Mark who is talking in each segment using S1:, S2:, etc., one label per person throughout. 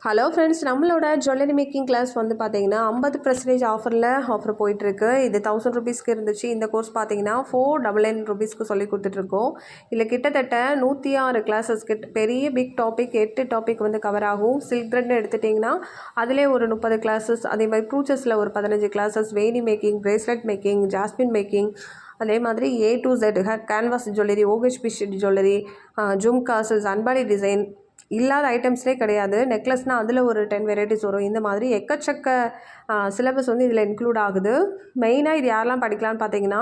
S1: Hello friends, நம்மளோட jewellery making class வந்து பார்த்தீங்கன்னா 50% ஆஃபர் போயிட்டுருக்கு. இது 1000 ருபீஸ்க்கு இருந்துச்சு. இந்த கோர்ஸ் பார்த்தீங்கன்னா 499 ருபீஸ்க்கு சொல்லி கொடுத்துட்ருக்கோம். இதில் கிட்டத்தட்ட 106 கிளாஸஸ் பெரிய பிக் டாபிக் 8 டாபிக் வந்து கவர் ஆகும். சில்க் த்ரெட்னு எடுத்துட்டிங்கன்னா அதிலே ஒரு 30 கிளாஸஸ், அதே மாதிரி ப்ரூச்சஸில் ஒரு 15 கிளாஸஸ், வேணி making, bracelet making, jasmine making, அதே மாதிரி A to Z canvas jewellery, OHP sheet jewellery, jhumkas, அன்பாடி டிசைன் இல்லாத ஐட்டம்ஸ்லே கிடையாது. நெக்லஸ்னால் அதில் ஒரு 10 வெரைட்டிஸ் வரும். இந்த மாதிரி எக்கச்சக்க சிலபஸ் வந்து இதில் இன்க்ளூட் ஆகுது. மெயினாக இது யாரெல்லாம் படிக்கலான்னு பார்த்தீங்கன்னா,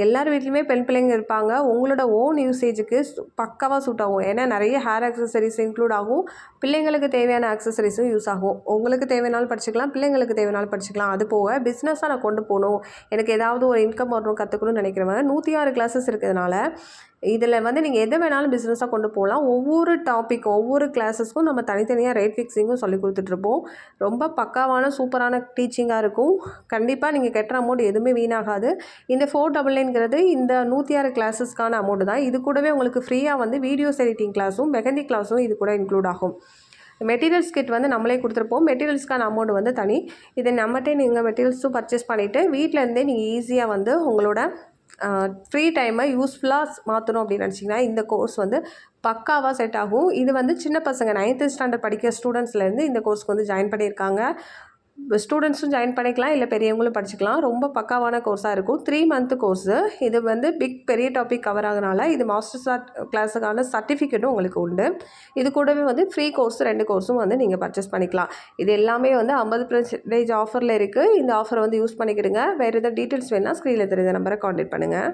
S1: எல்லார் வீட்லேயுமே பெண் பிள்ளைங்க இருப்பாங்க. உங்களோட ஓன் யூசேஜுக்கு பக்காவாக சூட் ஆகும். ஏன்னா நிறைய ஹேர் ஆக்சசரிஸ் இன்க்ளூட் ஆகும். பிள்ளைங்களுக்கு தேவையான ஆக்சசரிஸும் யூஸ் ஆகும். உங்களுக்கு தேவையானாலும் படிச்சுக்கலாம், பிள்ளைங்களுக்கு தேவையானாலும் படிச்சுக்கலாம். அது போக பிஸ்னஸாக நான் கொண்டு போகணும், எனக்கு ஏதாவது ஒரு இன்கம் வரணும், கற்றுக்கணும்னு நினைக்கிறவங்க 106 கிளாஸஸ் இருக்கிறதுனால இதில் வந்து நீங்கள் எதை வேணாலும் பிஸ்னஸாக கொண்டு போகலாம். ஒவ்வொரு டாபிக், ஒவ்வொரு கிளாஸஸ்க்கும் நம்ம தனித்தனியாக ரேட் ஃபிக்ஸிங்கும் சொல்லி கொடுத்துட்ருப்போம். ரொம்ப பக்காவான சூப்பரான டீச்சிங்காக இருக்கும். கண்டிப்பாக நீங்கள் கட்டுற அமௌண்ட் எதுவுமே வீணாகாது. இந்த 499ங்கிறது இந்த 106 கிளாஸஸ்க்கான அமௌண்ட் தான். இது கூடவே உங்களுக்கு ஃப்ரீயாக வந்து வீடியோஸ் எடிட்டிங் கிளாஸும் மெஹந்தி கிளாஸும் இது கூட இன்க்ளூட் ஆகும். மெட்டீரியல்ஸ் கிட் வந்து நம்மளே கொடுத்துருப்போம். மெட்டீரியல்ஸ்க்கான அமௌண்ட் வந்து தனி. இதை நம்மகிட்டே நீங்கள் மெட்டீரியல்ஸும் பர்ச்சேஸ் பண்ணிவிட்டு வீட்டிலேருந்தே நீங்கள் ஈஸியாக வந்து உங்களோட ஃப்ரீ டைமை யூஸ்ஃபுல்லாக மாற்றணும் அப்படின்னு நினச்சிங்கன்னா இந்த கோர்ஸ் வந்து பக்காவாக செட் ஆகும். இது வந்து சின்ன பசங்க 9th ஸ்டாண்டர்ட் படிக்கிற ஸ்டூடெண்ட்ஸ்லேருந்து இந்த கோர்ஸ்க்கு வந்து ஜாயின் பண்ணியிருக்காங்க. ஸ்டூடெண்ட்ஸும் ஜாயின் பண்ணிக்கலாம், இல்லை பெரியவங்களும் படிச்சுக்கலாம். ரொம்ப பக்காவான கோர்ஸாக இருக்கும். 3 மந்த் கோர்ஸு. இது வந்து பெரிய டாபிக் கவர் ஆகுறதுனால இது மாஸ்டர்ஸ் கிளாஸுக்கான சர்டிஃபிகேட்டும் உங்களுக்கு உண்டு. இது கூடவே வந்து ஃப்ரீ கோர்ஸ் 2 கோர்ஸும் வந்து நீங்கள் பர்ச்சேஸ் பண்ணிக்கலாம். இது எல்லாமே வந்து 50% ஆஃபரில் இருக்குது. இந்த ஆஃபரை வந்து யூஸ் பண்ணிக்கிடுங்க. வேறு எதாவது டீட்டெயில்ஸ் வேணுன்னா ஸ்க்ரீனில் தெரியுற நம்பரை கான்டாக்ட் பண்ணுங்கள்.